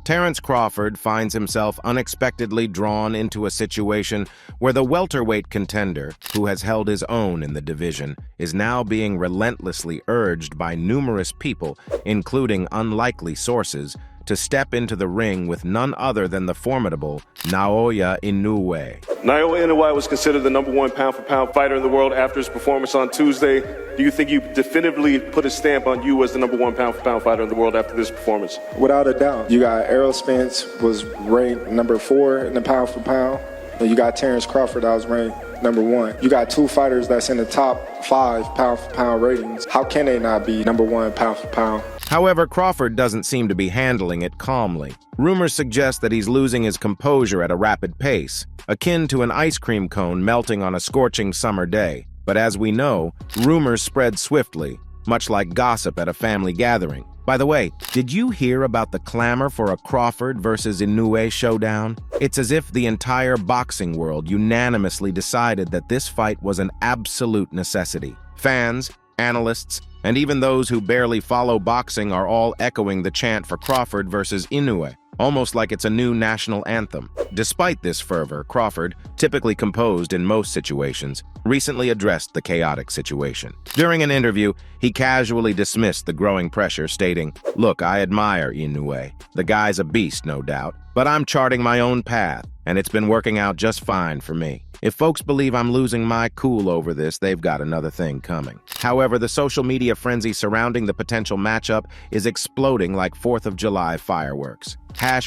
Terence Crawford finds himself unexpectedly drawn into a situation where the welterweight contender, who has held his own in the division, is now being relentlessly urged by numerous people, including unlikely sources, to step into the ring with none other than the formidable Naoya Inoue. Naoya Inoue was considered the #1 pound-for-pound fighter in the world after his performance on Tuesday. Do you think you definitively put a stamp on you as the #1 pound-for-pound fighter in the world after this performance? Without a doubt. You got Errol Spence was ranked #4 in the pound-for-pound. And you got Terence Crawford that was ranked #1. You got two fighters that's in the top 5 pound-for-pound ratings. How can they not be #1 pound-for-pound? However, Crawford doesn't seem to be handling it calmly. Rumors suggest that he's losing his composure at a rapid pace, akin to an ice cream cone melting on a scorching summer day. But as we know, rumors spread swiftly, much like gossip at a family gathering. By the way, did you hear about the clamor for a Crawford versus Inoue showdown? It's as if the entire boxing world unanimously decided that this fight was an absolute necessity. Fans, analysts, and even those who barely follow boxing are all echoing the chant for Crawford versus Inoue, almost like it's a new national anthem. Despite this fervor, Crawford, typically composed in most situations, recently addressed the chaotic situation. During an interview, he casually dismissed the growing pressure, stating, "Look, I admire Inoue. The guy's a beast, no doubt, but I'm charting my own path, and it's been working out just fine for me. If folks believe I'm losing my cool over this, they've got another thing coming." However, the social media frenzy surrounding the potential matchup is exploding like 4th of July fireworks.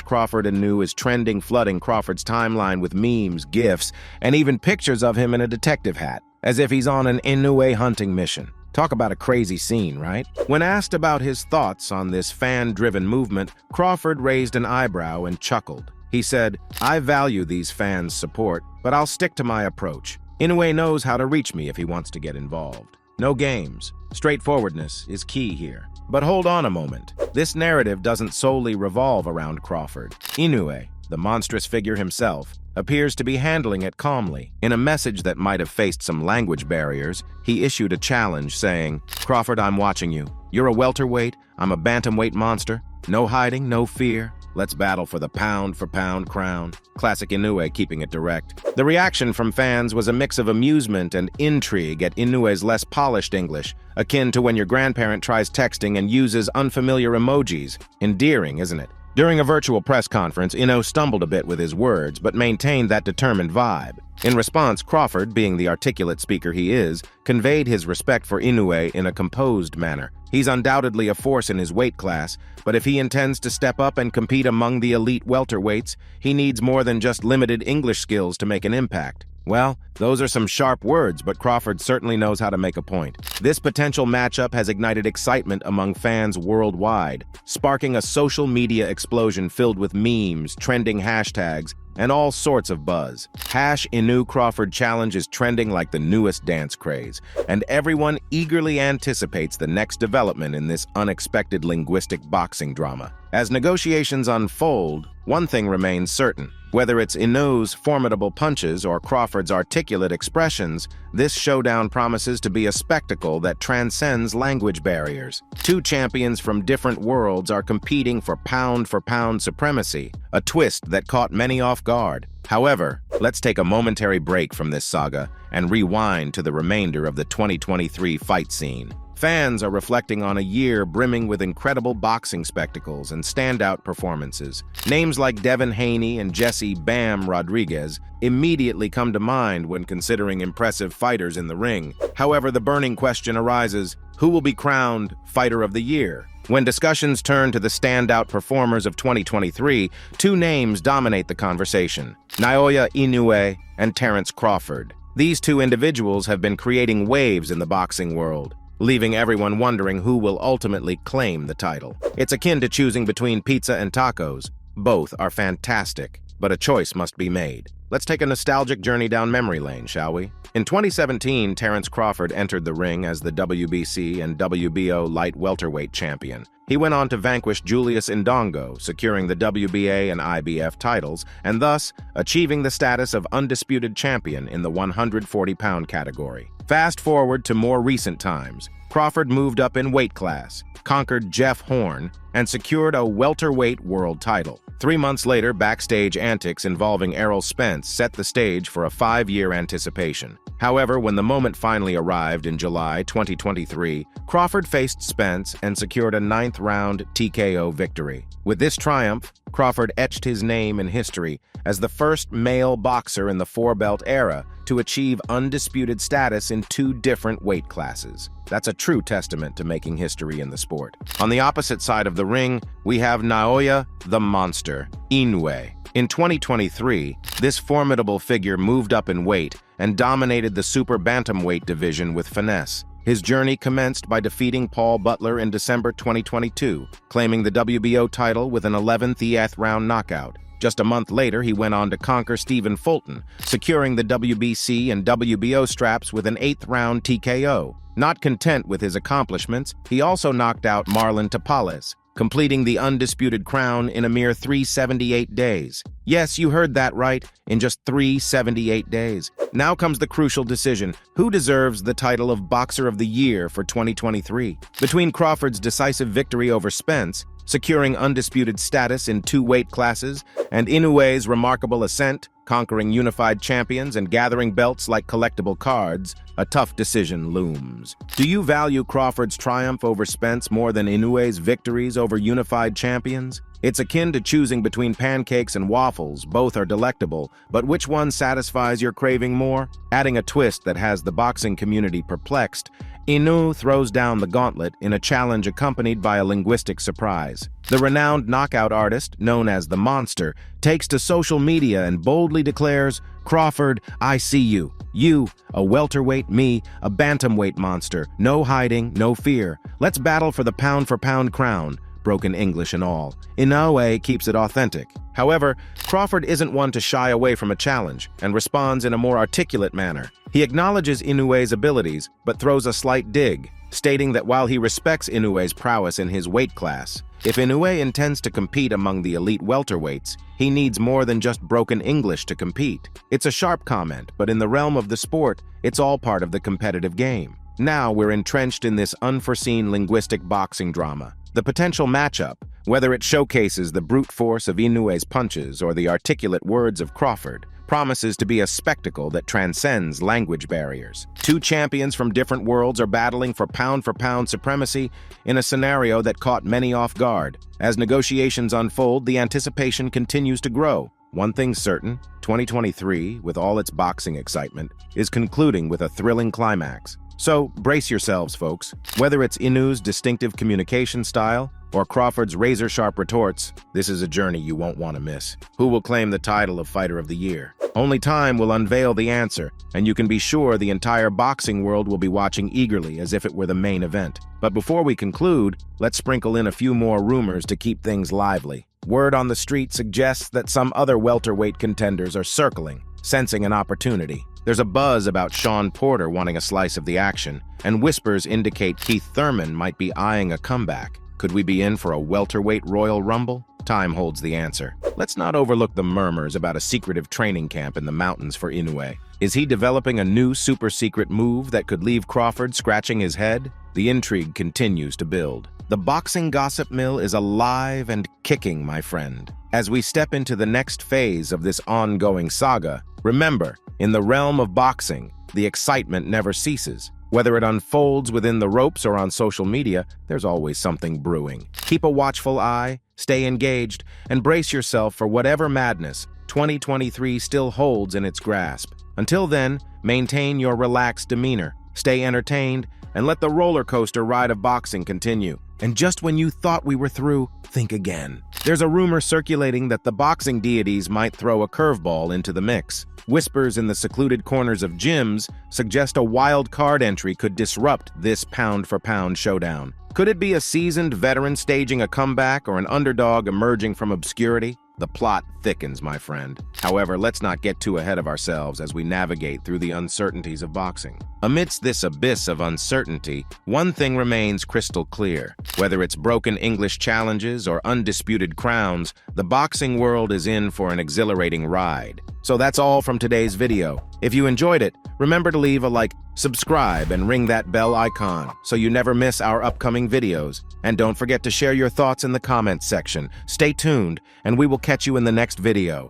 #Crawford Inoue is trending, flooding Crawford's timeline with memes, GIFs, and even pictures of him in a detective hat, as if he's on an Inoue hunting mission. Talk about a crazy scene, right? When asked about his thoughts on this fan-driven movement, Crawford raised an eyebrow and chuckled. He said, "I value these fans' support, but I'll stick to my approach. Inoue knows how to reach me if he wants to get involved. No games. Straightforwardness is key here." But hold on a moment. This narrative doesn't solely revolve around Crawford. Inoue, the monstrous figure himself, appears to be handling it calmly. In a message that might have faced some language barriers, he issued a challenge saying, "Crawford, I'm watching you. You're a welterweight, I'm a bantamweight monster. No hiding, no fear. Let's battle for the pound-for-pound crown." Classic Inoue, keeping it direct. The reaction from fans was a mix of amusement and intrigue at Inoue's less polished English, akin to when your grandparent tries texting and uses unfamiliar emojis. Endearing, isn't it? During a virtual press conference, Inoue stumbled a bit with his words, but maintained that determined vibe. In response, Crawford, being the articulate speaker he is, conveyed his respect for Inoue in a composed manner. He's undoubtedly a force in his weight class, but if he intends to step up and compete among the elite welterweights, he needs more than just limited English skills to make an impact. Well, those are some sharp words, but Crawford certainly knows how to make a point. This potential matchup has ignited excitement among fans worldwide, sparking a social media explosion filled with memes, trending hashtags, and all sorts of buzz. #Inoue Crawford challenge is trending like the newest dance craze, and everyone eagerly anticipates the next development in this unexpected linguistic boxing drama. As negotiations unfold, one thing remains certain. Whether it's Inoue's formidable punches or Crawford's articulate expressions, this showdown promises to be a spectacle that transcends language barriers. Two champions from different worlds are competing for pound-for-pound supremacy, a twist that caught many off guard. However, let's take a momentary break from this saga and rewind to the remainder of the 2023 fight scene. Fans are reflecting on a year brimming with incredible boxing spectacles and standout performances. Names like Devin Haney and Jesse "Bam" Rodriguez immediately come to mind when considering impressive fighters in the ring. However, the burning question arises, who will be crowned Fighter of the Year? When discussions turn to the standout performers of 2023, two names dominate the conversation: Naoya Inoue and Terence Crawford. These two individuals have been creating waves in the boxing world, leaving everyone wondering who will ultimately claim the title. It's akin to choosing between pizza and tacos. Both are fantastic, but a choice must be made. Let's take a nostalgic journey down memory lane, shall we? In 2017, Terence Crawford entered the ring as the WBC and WBO light welterweight champion. He went on to vanquish Julius Indongo, securing the WBA and IBF titles, and thus achieving the status of undisputed champion in the 140-pound category. Fast forward to more recent times, Crawford moved up in weight class, conquered Jeff Horn, and secured a welterweight world title. 3 months later, backstage antics involving Errol Spence set the stage for a 5-year anticipation. However, when the moment finally arrived in July 2023, Crawford faced Spence and secured a 9th-round TKO victory. With this triumph, Crawford etched his name in history as the first male boxer in the 4-belt era to achieve undisputed status in 2 different weight classes. That's a true testament to making history in the sport. On the opposite side of the ring, we have Naoya the Monster Inoue. In 2023, this formidable figure moved up in weight and dominated the super bantamweight division with finesse. His journey commenced by defeating Paul Butler in December 2022, claiming the WBO title with an 11th round knockout. Just a month later, he went on to conquer Stephen Fulton, securing the WBC and WBO straps with an 8th-round TKO. Not content with his accomplishments, he also knocked out Marlon Tapales, completing the undisputed crown in a mere 378 days. Yes, you heard that right, in just 378 days. Now comes the crucial decision: who deserves the title of Boxer of the Year for 2023? Between Crawford's decisive victory over Spence, securing undisputed status in 2 weight classes, and Inoue's remarkable ascent, conquering unified champions and gathering belts like collectible cards, a tough decision looms. Do you value Crawford's triumph over Spence more than Inoue's victories over unified champions? It's akin to choosing between pancakes and waffles. Both are delectable, but which one satisfies your craving more? Adding a twist that has the boxing community perplexed, Inoue throws down the gauntlet in a challenge accompanied by a linguistic surprise. The renowned knockout artist, known as the Monster, takes to social media and boldly declares, "Crawford, I see you. You, a welterweight, me, a bantamweight monster. No hiding, no fear. Let's battle for the pound-for-pound crown." Broken English and all. Inoue keeps it authentic. However, Crawford isn't one to shy away from a challenge and responds in a more articulate manner. He acknowledges Inoue's abilities, but throws a slight dig, stating that while he respects Inoue's prowess in his weight class, if Inoue intends to compete among the elite welterweights, he needs more than just broken English to compete. It's a sharp comment, but in the realm of the sport, it's all part of the competitive game. Now we're entrenched in this unforeseen linguistic boxing drama. The potential matchup, whether it showcases the brute force of Inoue's punches or the articulate words of Crawford, promises to be a spectacle that transcends language barriers. 2 champions from different worlds are battling for pound-for-pound supremacy in a scenario that caught many off guard. As negotiations unfold, the anticipation continues to grow. One thing's certain, 2023, with all its boxing excitement, is concluding with a thrilling climax. So, brace yourselves, folks. Whether it's Inoue's distinctive communication style or Crawford's razor-sharp retorts, this is a journey you won't want to miss. Who will claim the title of Fighter of the Year? Only time will unveil the answer, and you can be sure the entire boxing world will be watching eagerly as if it were the main event. But before we conclude, let's sprinkle in a few more rumors to keep things lively. Word on the street suggests that some other welterweight contenders are circling, sensing an opportunity. There's a buzz about Sean Porter wanting a slice of the action, and whispers indicate Keith Thurman might be eyeing a comeback. Could we be in for a welterweight Royal Rumble? Time holds the answer. Let's not overlook the murmurs about a secretive training camp in the mountains for Inoue. Is he developing a new super-secret move that could leave Crawford scratching his head? The intrigue continues to build. The boxing gossip mill is alive and kicking, my friend. As we step into the next phase of this ongoing saga, remember, in the realm of boxing, the excitement never ceases. Whether it unfolds within the ropes or on social media, there's always something brewing. Keep a watchful eye, stay engaged, and brace yourself for whatever madness 2023 still holds in its grasp. Until then, maintain your relaxed demeanor, stay entertained, and let the roller coaster ride of boxing continue. And just when you thought we were through, think again. There's a rumor circulating that the boxing deities might throw a curveball into the mix. Whispers in the secluded corners of gyms suggest a wild card entry could disrupt this pound-for-pound showdown. Could it be a seasoned veteran staging a comeback or an underdog emerging from obscurity? The plot thickens, my friend. However, let's not get too ahead of ourselves as we navigate through the uncertainties of boxing. Amidst this abyss of uncertainty, one thing remains crystal clear. Whether it's broken English challenges or undisputed crowns, the boxing world is in for an exhilarating ride. So that's all from today's video. If you enjoyed it, remember to leave a like, Subscribe and ring that bell icon so you never miss our upcoming videos. And don't forget to share your thoughts in the comments section. Stay tuned, and we will catch you in the next video.